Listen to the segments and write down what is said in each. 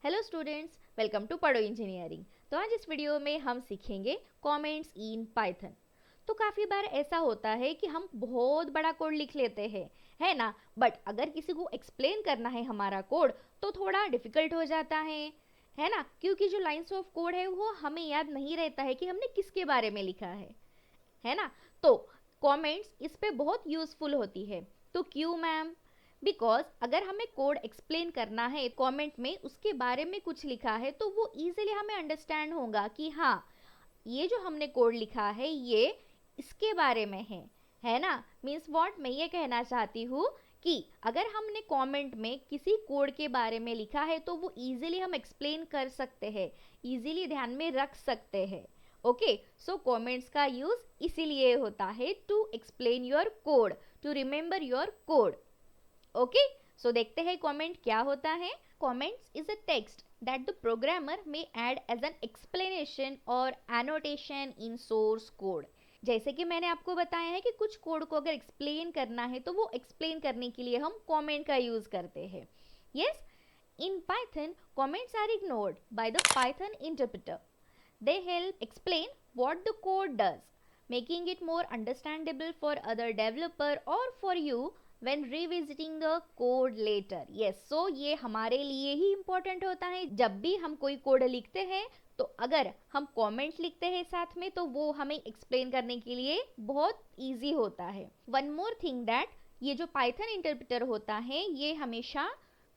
Hello students, welcome to पढ़ो engineering. तो आज इस वीडियो में हम सीखेंगे कमेंट्स इन पाइथन। तो काफ़ी बार ऐसा होता है कि हम बहुत बड़ा कोड लिख लेते हैं, है ना। बट अगर किसी को एक्सप्लेन करना है हमारा कोड तो थोड़ा डिफिकल्ट हो जाता है ना, क्योंकि जो लाइंस ऑफ कोड है वो हमें याद नहीं रहता है कि हमने किसके बारे में लिखा है ना। तो कमेंट्स इस पे बहुत यूजफुल होती है। तो क्यों मैम? बिकॉज अगर हमें कोड एक्सप्लेन करना है, कमेंट में उसके बारे में कुछ लिखा है, तो वो इजीली हमें अंडरस्टैंड होगा कि हाँ, ये जो हमने कोड लिखा है ये इसके बारे में है ना। मीन्स व्हाट मैं ये कहना चाहती हूँ कि अगर हमने कमेंट में किसी कोड के बारे में लिखा है तो वो इजीली हम एक्सप्लेन कर सकते हैं, इजीली ध्यान में रख सकते हैं। ओके, सो कमेंट्स का यूज इसीलिए होता है to explain your code, to remember your code. Okay, so देखते हैं कमेंट क्या होता है। Comments is a text that the programmer may add as an explanation और एनोटेशन इन सोर्स कोड। जैसे कि मैंने आपको बताया है कि कुछ कोड को अगर एक्सप्लेन करना है तो वो एक्सप्लेन करने के लिए हम कमेंट का यूज करते हैं। Yes, in Python comments are ignored by the Python interpreter. They help explain what the code does, making it more understandable for other developer or for you when revisiting the code later. Yes, so ये हमारे लिए ही important होता है। जब भी हम कोई code लिखते हैं तो अगर हम कमेंट लिखते हैं साथ में तो वो हमें एक्सप्लेन करने के लिए बहुत ईजी होता है। वन मोर थिंग दैट ये जो पाइथन इंटरप्रेटर होता है ये हमेशा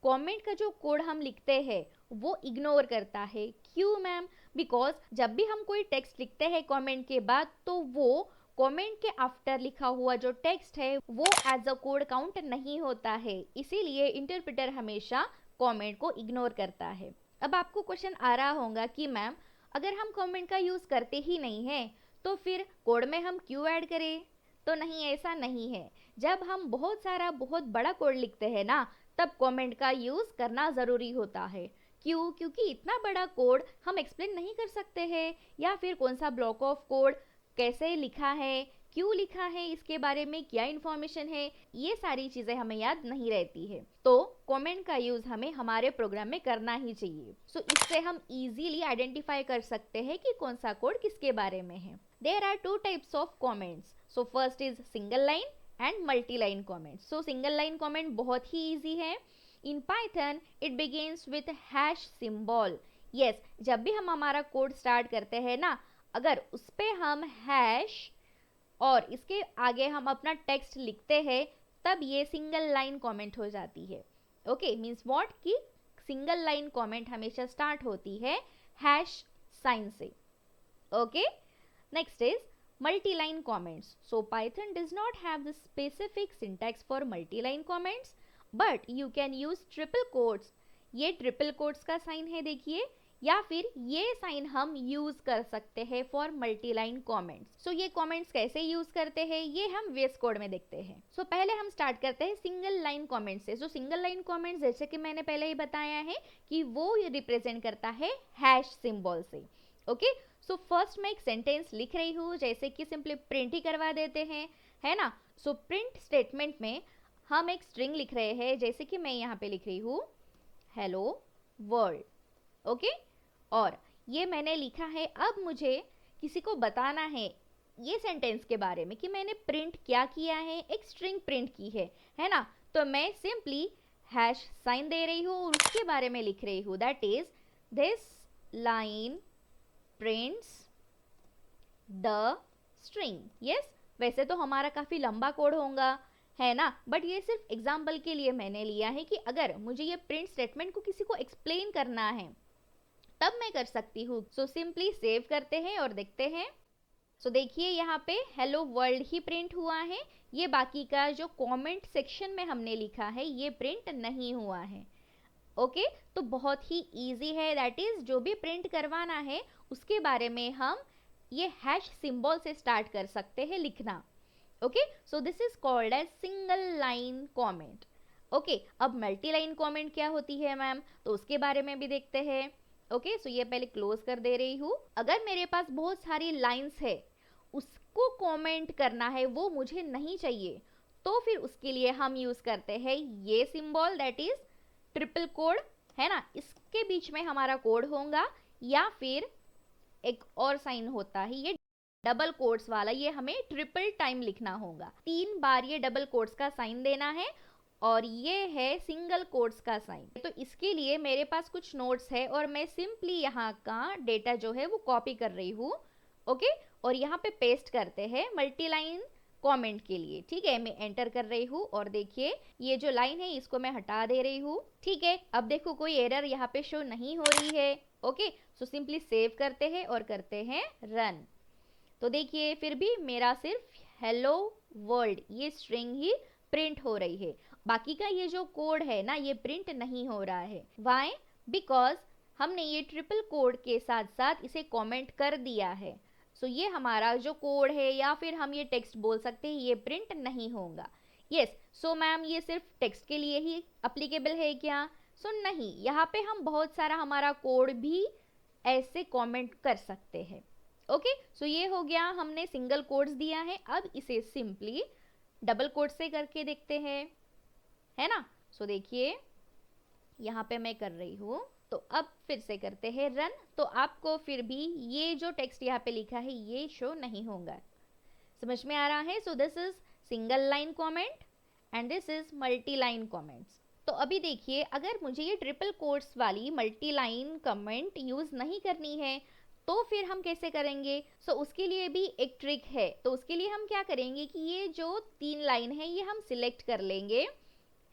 कमेंट का जो कोड हम लिखते हैं वो इग्नोर करता है। क्यों मैम? बिकॉज जब भी हम कोई टेक्स्ट लिखते हैं कमेंट के बाद तो वो कमेंट के आफ्टर लिखा हुआ जो टेक्स्ट है वो एज अ कोड काउंट नहीं होता है, इसीलिए इंटरप्रेटर हमेशा कमेंट को इग्नोर करता है। अब आपको क्वेश्चन आ रहा होगा कि मैम अगर हम कमेंट का यूज करते ही नहीं है तो फिर कोड में हम क्यों ऐड करें? तो नहीं, ऐसा नहीं है। जब हम बहुत सारा बहुत बड़ा कोड लिखते हैं ना तब कमेंट का यूज करना जरूरी होता है। क्यों? क्योंकि इतना बड़ा कोड हम एक्सप्लेन नहीं कर सकते हैं, या फिर कौन सा ब्लॉक ऑफ कोड कैसे लिखा है, क्यों लिखा है, इसके बारे में क्या इंफॉर्मेशन है, ये सारी चीजें हमें याद नहीं रहती है। तो कमेंट का यूज हमें हमारे प्रोग्राम में करना ही चाहिए। सो इससे हम इजीली आइडेंटिफाई कर सकते हैं कि कौन सा कोड किसके बारे में है। There are two types of comments. So first is single line and multi line comment. So single line comment बहुत ही इजी है। In Python, it begins with hash symbol. Yes, जब भी हम हमारा कोड स्टार्ट करते हैं ना, अगर उस पे हम हैश और इसके आगे हम अपना टेक्स्ट लिखते हैं तब ये सिंगल लाइन कमेंट हो जाती है। ओके, मीन्स व्हाट कि सिंगल लाइन कमेंट हमेशा स्टार्ट होती है हैश साइन से। Okay, next is multi-line comments. So Python does not have the specific syntax for multi-line comments, but you can use triple quotes. ये triple quotes का sign है देखिए, या फिर ये साइन हम यूज कर सकते हैं फॉर मल्टी लाइन कॉमेंट्स। सो ये कॉमेंट्स कैसे यूज करते हैं ये हम वेस कोड में देखते हैं। सो पहले हम स्टार्ट करते हैं सिंगल लाइन कॉमेंट से। सो सिंगल लाइन कॉमेंट्स जैसे कि मैंने पहले ही बताया है कि वो रिप्रेजेंट करता है हैश सिंबल से। ओके, सो फर्स्ट मैं एक सेंटेंस लिख रही हूँ, जैसे कि सिंपली प्रिंट ही करवा देते हैं, है ना। सो प्रिंट स्टेटमेंट में हम एक स्ट्रिंग लिख रहे हैं, जैसे कि मैं यहाँ पे लिख रही हूँ हेलो वर्ल्ड। ओके, और ये मैंने लिखा है। अब मुझे किसी को बताना है ये सेंटेंस के बारे में कि मैंने प्रिंट क्या किया है, एक स्ट्रिंग प्रिंट की है ना। तो मैं सिंपली हैश साइन दे रही हूँ और उसके बारे में लिख रही हूँ that is this line prints the string. yes, वैसे तो हमारा काफी लंबा कोड होगा, है ना, बट ये सिर्फ एग्जाम्पल के लिए मैंने लिया है कि अगर मुझे ये प्रिंट स्टेटमेंट को किसी को एक्सप्लेन करना है तब मैं कर सकती हूँ। सो सिंपली सेव करते हैं और देखते हैं। सो देखिए यहाँ पे हेलो वर्ल्ड ही प्रिंट हुआ है, ये बाकी का जो कमेंट सेक्शन में हमने लिखा है ये प्रिंट नहीं हुआ है। ओके, तो बहुत ही इजी है। दैट इज जो भी प्रिंट करवाना है उसके बारे में हम ये हैश सिंबल से स्टार्ट कर सकते हैं लिखना। Okay, so this is called as single line comment. Okay, अब मल्टी लाइन कमेंट क्या होती है मैम, तो उसके बारे में भी देखते हैं। ओके, सो ये पहले क्लोज कर दे रही हूँ। अगर मेरे पास बहुत सारी लाइंस है, उसको कमेंट करना है, वो मुझे नहीं चाहिए, तो फिर उसके लिए हम यूज करते हैं ये symbol that is triple code, है ना, इसके बीच में हमारा कोड होगा, या फिर एक और साइन होता है ये डबल कोट्स वाला, ये हमें ट्रिपल टाइम लिखना होगा, 3 बार ये डबल कोट्स का साइन देना है, और ये है सिंगल कोट्स का साइन। तो इसके लिए मेरे पास कुछ नोट्स है और मैं सिंपली यहाँ का डेटा जो है वो कॉपी कर रही हूँ, ओके, और यहाँ पे पेस्ट करते हैं मल्टी लाइन कॉमेंट के लिए। ठीक है, मैं एंटर कर रही हूँ और देखिए ये जो लाइन है इसको मैं हटा दे रही हूँ। ठीक है, अब देखो कोई एरर यहाँ पे शो नहीं हो रही है। ओके, सो सिंपली सेव करते हैं और करते हैं रन। तो देखिए फिर भी मेरा सिर्फ हेलो वर्ल्ड ये स्ट्रिंग ही प्रिंट हो रही है, बाकी का ये जो कोड है ना ये प्रिंट नहीं हो रहा है। वाई? बिकॉज हमने ये ट्रिपल कोड के साथ साथ इसे कमेंट कर दिया है। सो ये हमारा जो कोड है, या फिर हम ये टेक्स्ट बोल सकते हैं, ये प्रिंट नहीं होगा। यस, सो मैम ये सिर्फ टेक्स्ट के लिए ही अप्लीकेबल है क्या? सो नहीं, यहाँ पे हम बहुत सारा हमारा कोड भी ऐसे कमेंट कर सकते हैं। ओके, सो ये हो गया, हमने सिंगल कोट्स दिया है, अब इसे सिंपली डबल कोट से करके देखते हैं, है ना। सो देखिए यहाँ पे मैं कर रही हूँ, तो अब फिर से करते हैं रन। तो आपको फिर भी ये जो टेक्स्ट यहाँ पे लिखा है ये शो नहीं होगा। समझ में आ रहा है? सो this is single line comment and this is multi line comments. तो अभी देखिए अगर मुझे ये ट्रिपल कोट्स वाली मल्टी लाइन कमेंट यूज नहीं करनी है तो फिर हम कैसे करेंगे? सो उसके लिए भी एक ट्रिक है। तो उसके लिए हम क्या करेंगे कि ये जो 3 लाइन है ये हम सिलेक्ट कर लेंगे,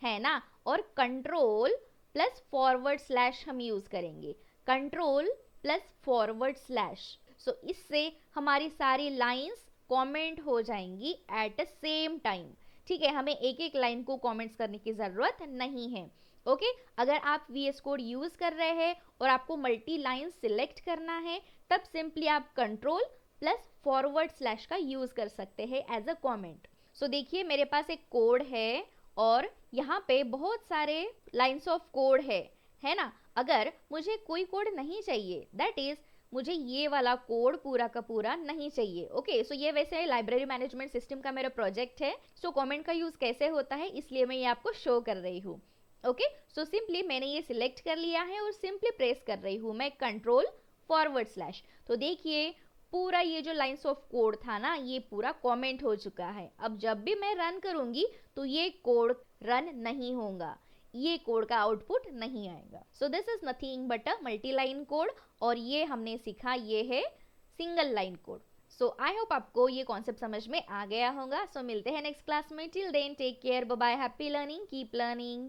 है ना, और कंट्रोल प्लस फॉरवर्ड स्लैश हम यूज करेंगे, कंट्रोल प्लस फॉरवर्ड स्लैश। सो इससे हमारी सारी लाइंस कमेंट हो जाएंगी एट द सेम टाइम। ठीक है, हमें एक एक लाइन को कमेंट्स करने की जरूरत नहीं है। ओके, अगर आप VS कोड यूज कर रहे हैं और आपको मल्टी लाइन सिलेक्ट करना है तब सिंपली आप कंट्रोल प्लस फॉरवर्ड स्लैश का यूज कर सकते हैं एज अ कमेंट। सो देखिए मेरे पास एक कोड है और यहाँ पे बहुत सारे लाइंस ऑफ कोड है ना। अगर मुझे कोई कोड नहीं चाहिए, दैट इज मुझे ये वाला कोड पूरा का पूरा नहीं चाहिए। ओके, सो ये वैसे लाइब्रेरी मैनेजमेंट सिस्टम का मेरा प्रोजेक्ट है। सो कमेंट का यूज कैसे होता है इसलिए मैं ये आपको शो कर रही हूँ। ओके, सो सिंपली मैंने ये सिलेक्ट कर लिया है और सिंपली प्रेस कर रही हूँ मैं कंट्रोल फॉरवर्ड स्लैश। तो देखिए पूरा ये जो लाइंस ऑफ कोड था ना ये पूरा कमेंट हो चुका है। अब जब भी मैं रन करूंगी तो ये कोड रन नहीं होगा, ये कोड का आउटपुट नहीं आएगा। सो this is nothing but a multi line code, और ये हमने सीखा ये है single line code. So I hope आपको ये कॉन्सेप्ट समझ में आ गया होगा। सो मिलते हैं नेक्स्ट क्लास में। Till then take care, bye bye, happy learning, keep learning.